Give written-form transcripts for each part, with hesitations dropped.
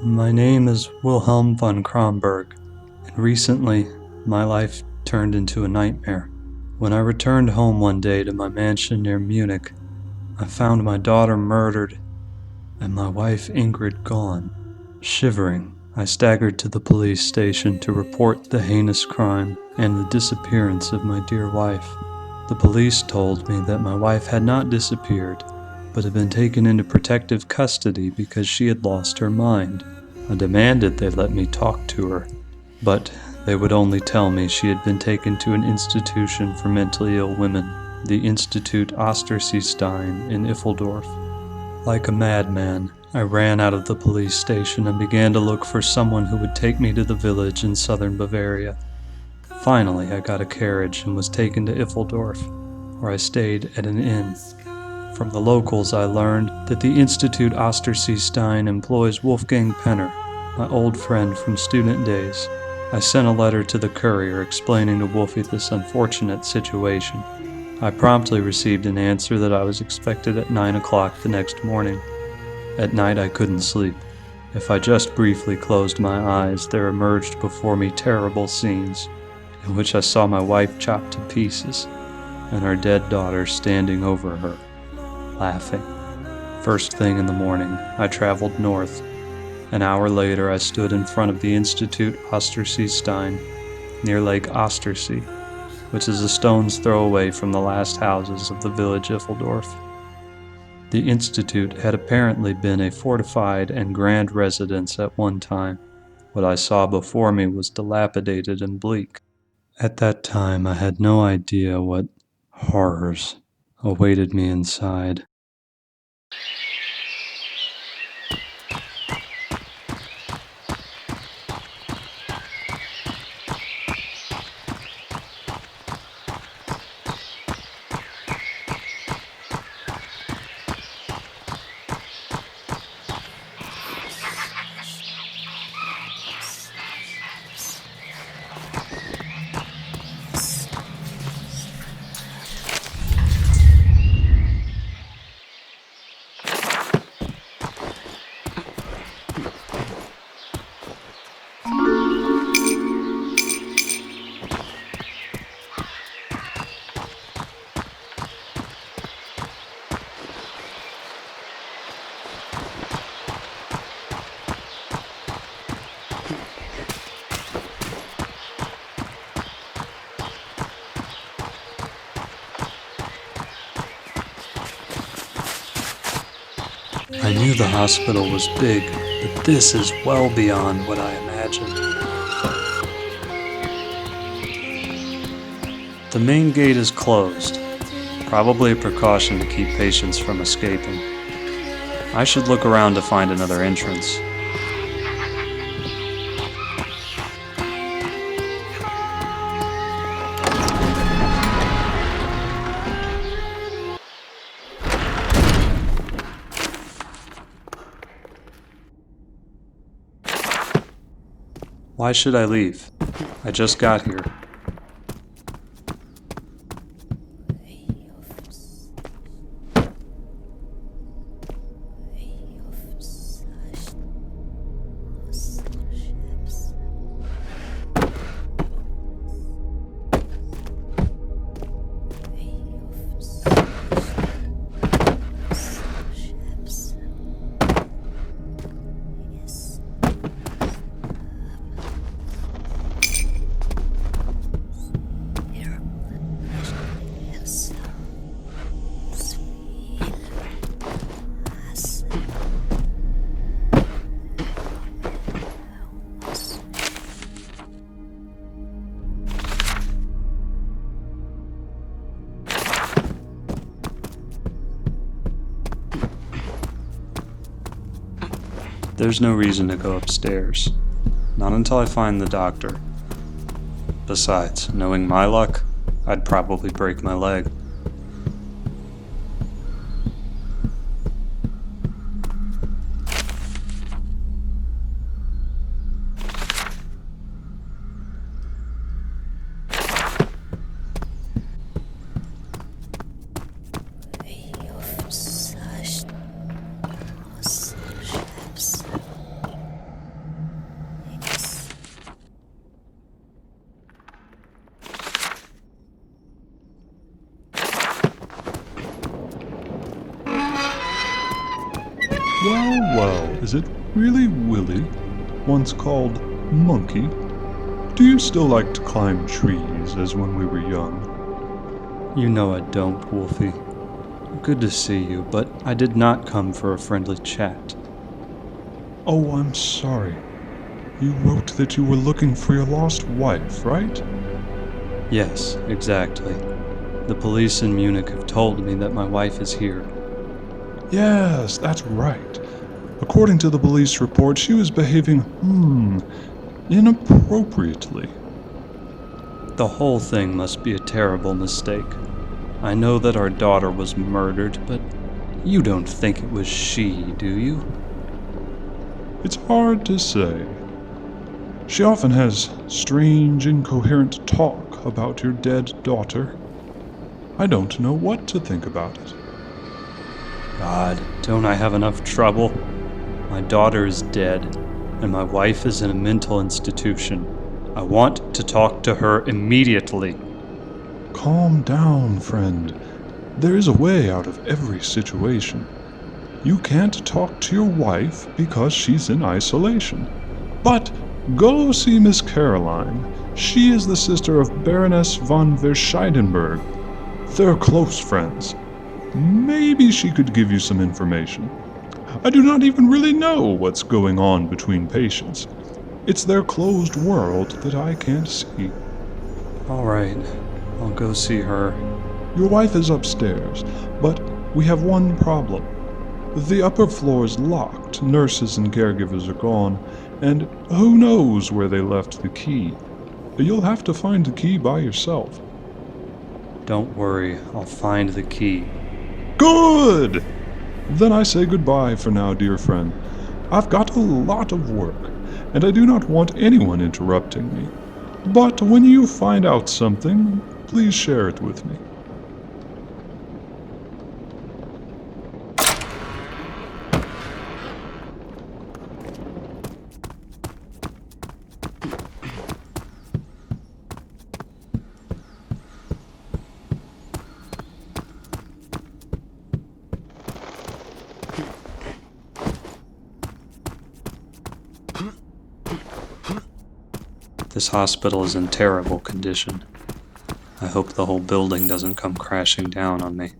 My name is Wilhelm von Kronberg, and recently my life turned into a nightmare. When I returned home one day to my mansion near Munich, I found my daughter murdered and my wife Ingrid gone. Shivering, I staggered to the police station to report the heinous crime and the disappearance of my dear wife. The police told me that my wife had not disappeared, but had been taken into protective custody because she had lost her mind. I demanded they let me talk to her, but they would only tell me she had been taken to an institution for mentally ill women, the Institut Osterseestein in Iffeldorf. Like a madman, I ran out of the police station and began to look for someone who would take me to the village in southern Bavaria. Finally, I got a carriage and was taken to Iffeldorf, where I stayed at an inn. From the locals, I learned that the Institut Osterseestein employs Wolfgang Penner, my old friend from student days. I sent a letter to the courier explaining to Wolfie this unfortunate situation. I promptly received an answer that I was expected at 9 o'clock the next morning. At night I couldn't sleep. If I just briefly closed my eyes, there emerged before me terrible scenes, in which I saw my wife chopped to pieces, and her dead daughter standing over her, laughing. First thing in the morning, I traveled north. An hour later, I stood in front of the Institut Osterseestein, near Lake Ostersee, which is a stone's throw away from the last houses of the village Iffeldorf. The institute had apparently been a fortified and grand residence at one time. What I saw before me was dilapidated and bleak. At that time, I had no idea what horrors awaited me inside. I knew the hospital was big, but this is well beyond what I imagined. The main gate is closed, probably a precaution to keep patients from escaping. I should look around to find another entrance. Why should I leave? I just got here. There's no reason to go upstairs. Not until I find the doctor. Besides, knowing my luck, I'd probably break my leg. Well, well, is it really Willie, once called Monkey? Do you still like to climb trees as when we were young? You know I don't, Wolfie. Good to see you, but I did not come for a friendly chat. Oh, I'm sorry. You wrote that you were looking for your lost wife, right? Yes, exactly. The police in Munich have told me that my wife is here. Yes, that's right. According to the police report, she was behaving, inappropriately. The whole thing must be a terrible mistake. I know that our daughter was murdered, but you don't think it was she, do you? It's hard to say. She often has strange, incoherent talk about your dead daughter. I don't know what to think about it. God, don't I have enough trouble? My daughter is dead, and my wife is in a mental institution. I want to talk to her immediately. Calm down, friend. There is a way out of every situation. You can't talk to your wife because she's in isolation. But go see Miss Caroline. She is the sister of Baroness von Verscheidenberg. They're close friends. Maybe she could give you some information. I do not even really know what's going on between patients. It's their closed world that I can't see. All right, I'll go see her. Your wife is upstairs, but we have one problem. The upper floor is locked, nurses and caregivers are gone, and who knows where they left the key. You'll have to find the key by yourself. Don't worry, I'll find the key. Good! Then I say goodbye for now, dear friend. I've got a lot of work, and I do not want anyone interrupting me. But when you find out something, please share it with me. This hospital is in terrible condition. I hope the whole building doesn't come crashing down on me.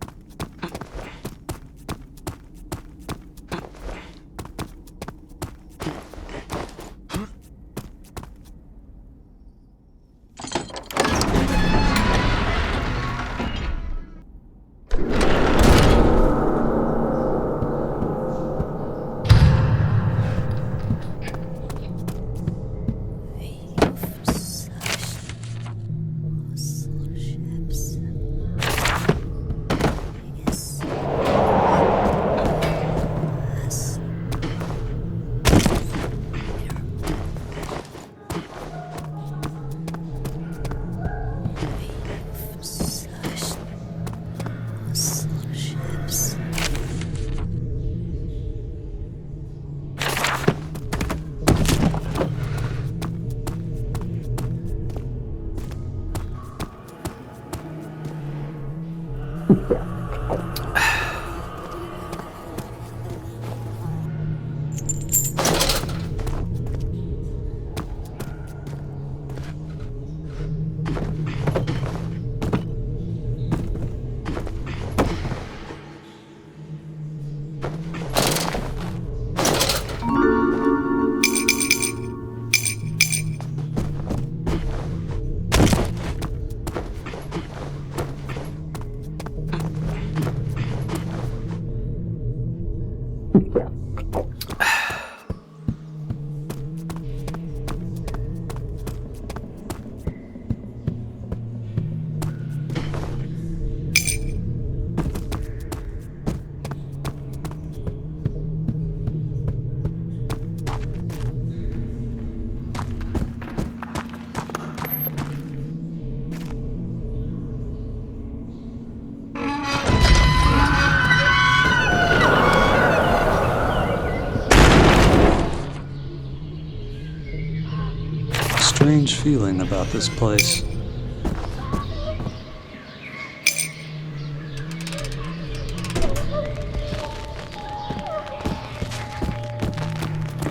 Strange feeling about this place.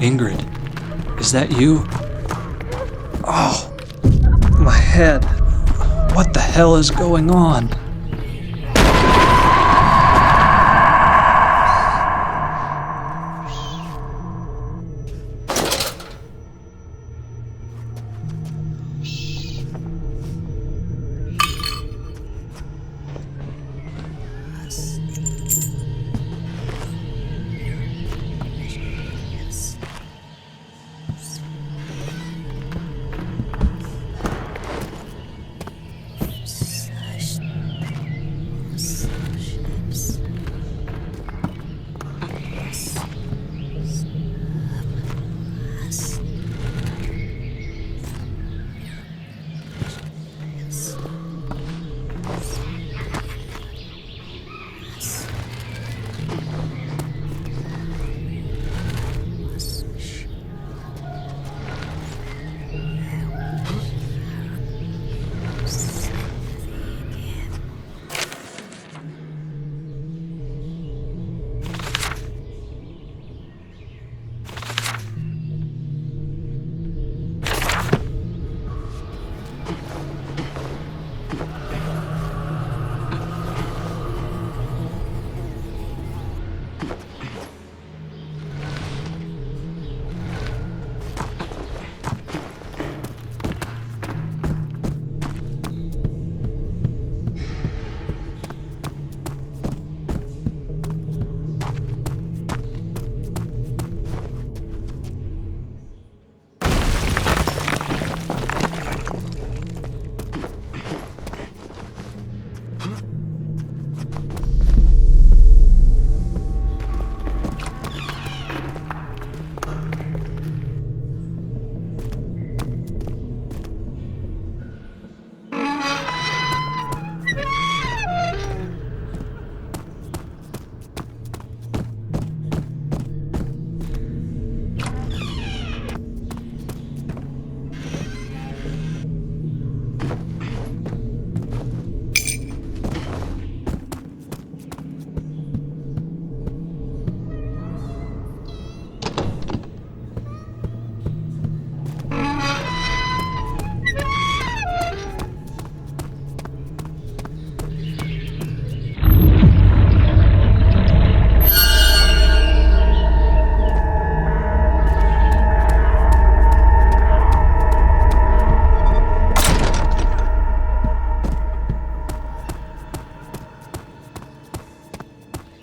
Ingrid, is that you? Oh, my head. What the hell is going on?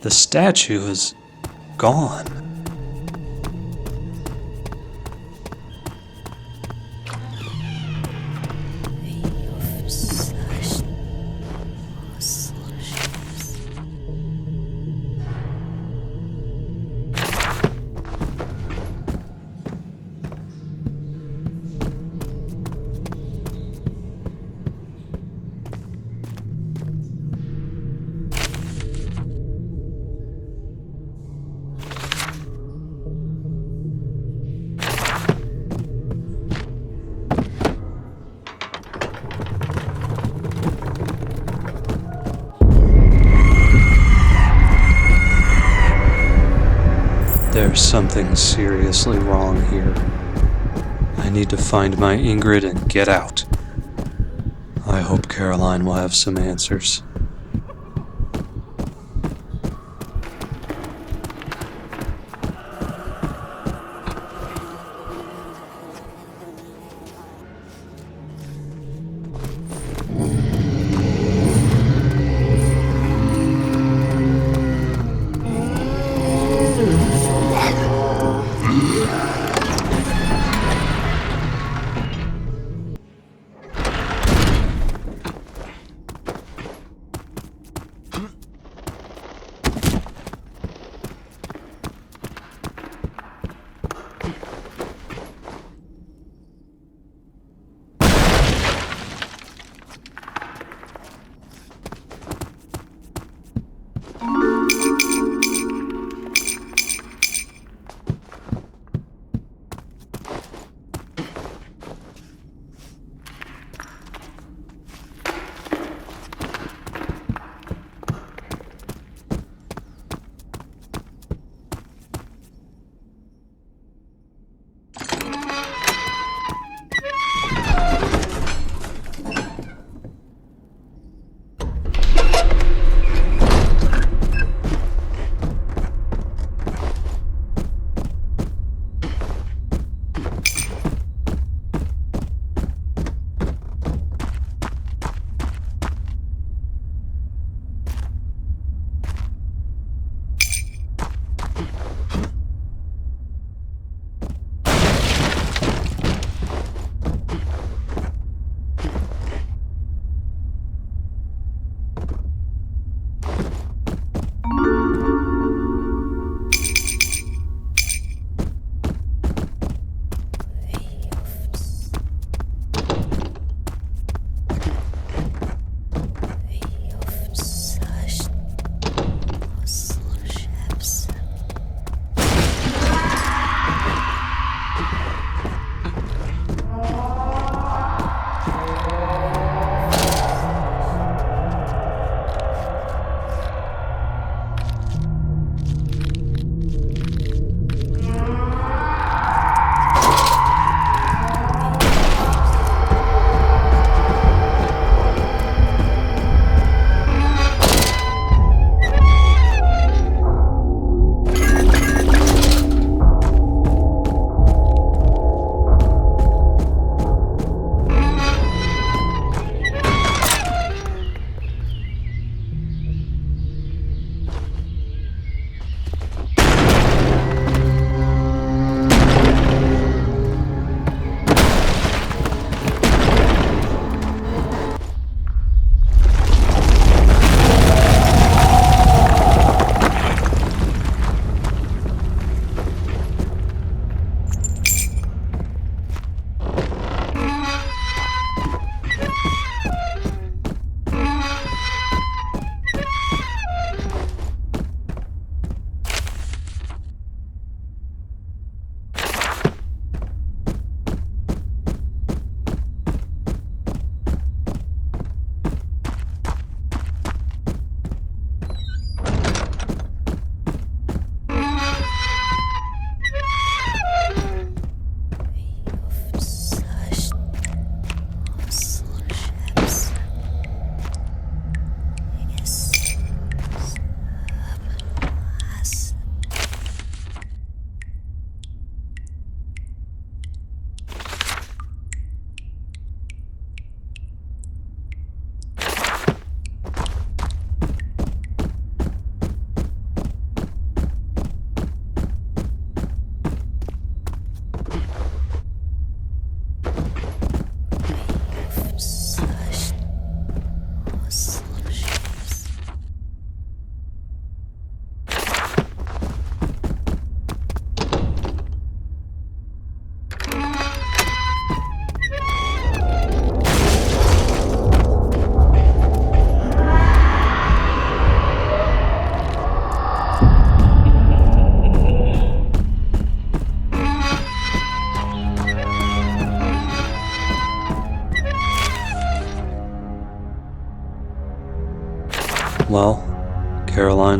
The statue is gone. There's something seriously wrong here. I need to find my Ingrid and get out. I hope Caroline will have some answers.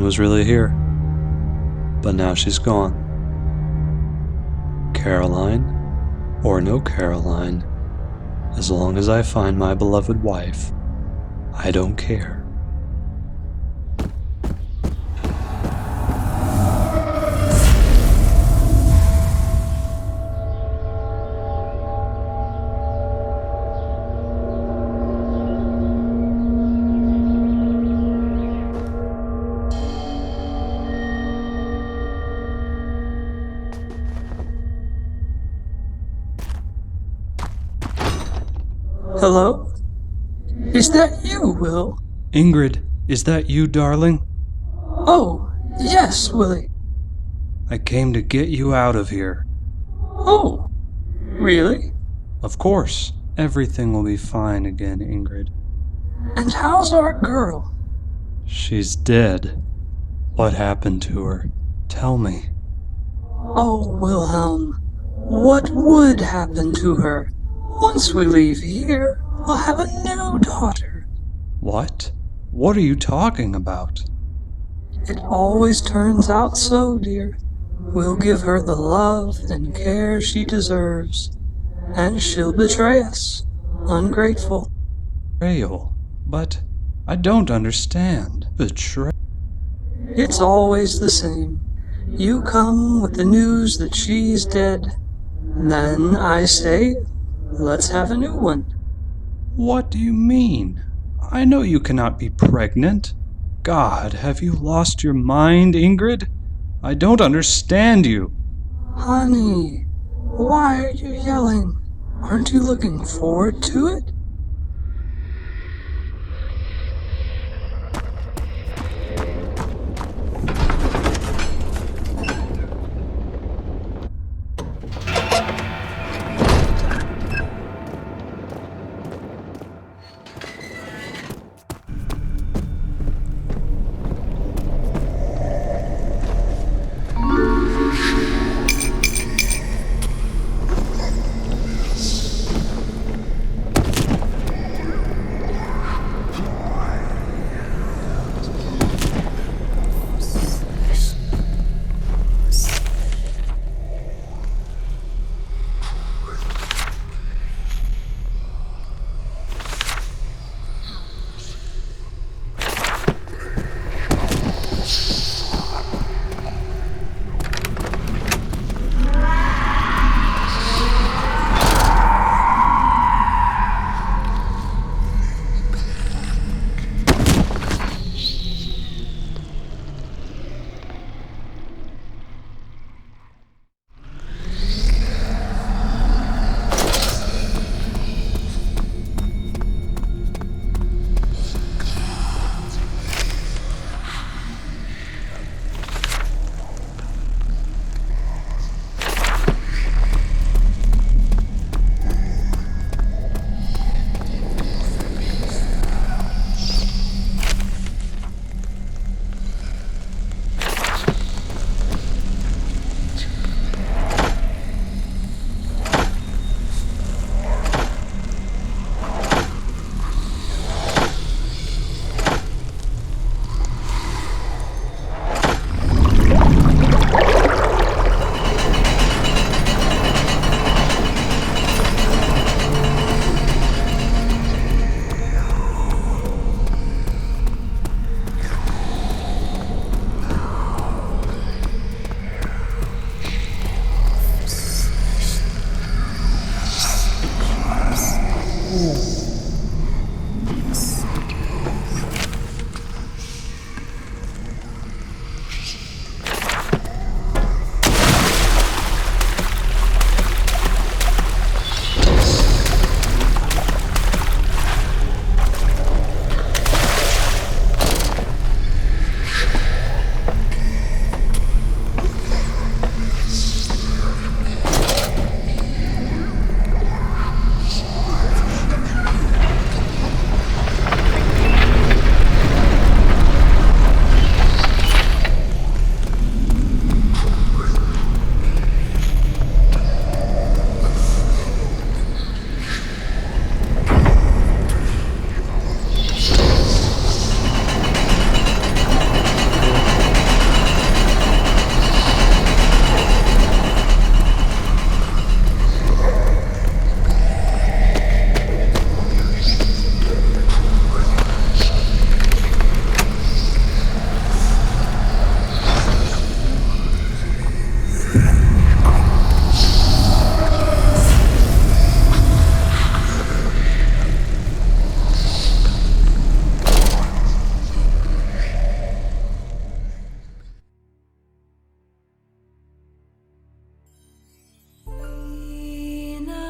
was really here. But now she's gone. Caroline, or no Caroline, as long as I find my beloved wife, I don't care. Hello? Is that you, Will? Ingrid, is that you, darling? Oh, yes, Willie. I came to get you out of here. Oh, really? Of course, everything will be fine again, Ingrid. And how's our girl? She's dead. What happened to her? Tell me. Oh, Wilhelm, what would happen to her? Once we leave here, we'll have a new daughter. What? What are you talking about? It always turns out so, dear. We'll give her the love and care she deserves. And she'll betray us. Ungrateful. Betrayal? But I don't understand. Betrayal? It's always the same. You come with the news that she's dead. Then I say, let's have a new one. What do you mean? I know you cannot be pregnant. God, have you lost your mind, Ingrid? I don't understand you. Honey, why are you yelling? Aren't you looking forward to it?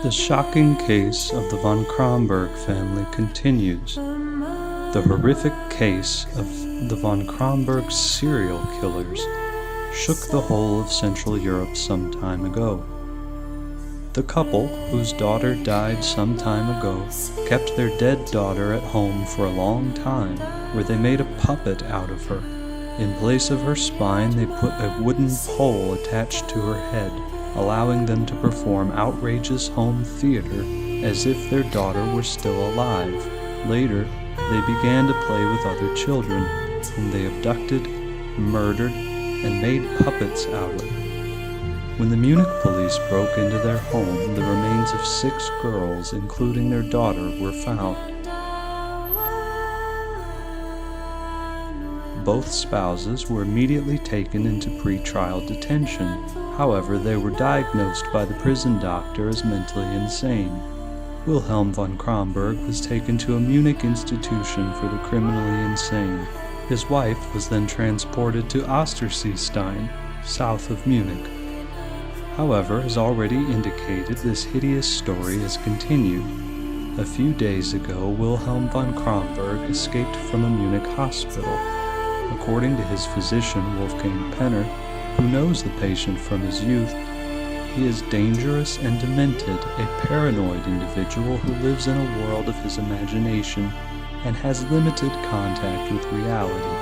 The shocking case of the von Kronberg family continues. The horrific case of the von Kronberg serial killers shook the whole of Central Europe some time ago. The couple, whose daughter died some time ago, kept their dead daughter at home for a long time, where they made a puppet out of her. In place of her spine, they put a wooden pole attached to her head, allowing them to perform outrageous home theater as if their daughter were still alive. Later, they began to play with other children, whom they abducted, murdered, and made puppets out of. When the Munich police broke into their home, the remains of 6 girls, including their daughter, were found. Both spouses were immediately taken into pre-trial detention. However, they were diagnosed by the prison doctor as mentally insane. Wilhelm von Kronberg was taken to a Munich institution for the criminally insane. His wife was then transported to Osterseestein, south of Munich. However, as already indicated, this hideous story has continued. A few days ago, Wilhelm von Kronberg escaped from a Munich hospital. According to his physician, Wolfgang Penner, who knows the patient from his youth, he is dangerous and demented, a paranoid individual who lives in a world of his imagination and has limited contact with reality.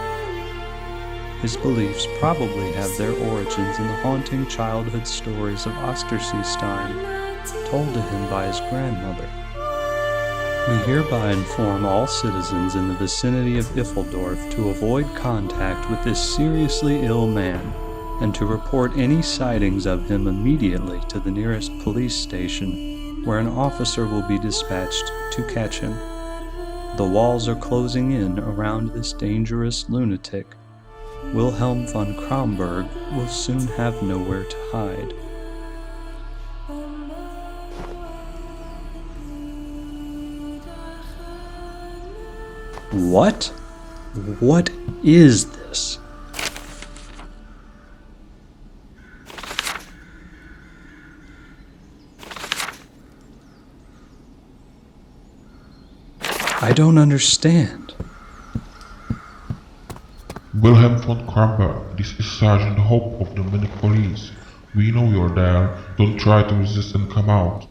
His beliefs probably have their origins in the haunting childhood stories of Osterseestein, told to him by his grandmother. We hereby inform all citizens in the vicinity of Iffeldorf to avoid contact with this seriously ill man, and to report any sightings of him immediately to the nearest police station, where an officer will be dispatched to catch him. The walls are closing in around this dangerous lunatic. Wilhelm von Kronberg will soon have nowhere to hide. What? What is this? I don't understand. Wilhelm von Kronberg, this is Sergeant Hope of the Munich Police. We know you're there. Don't try to resist and come out.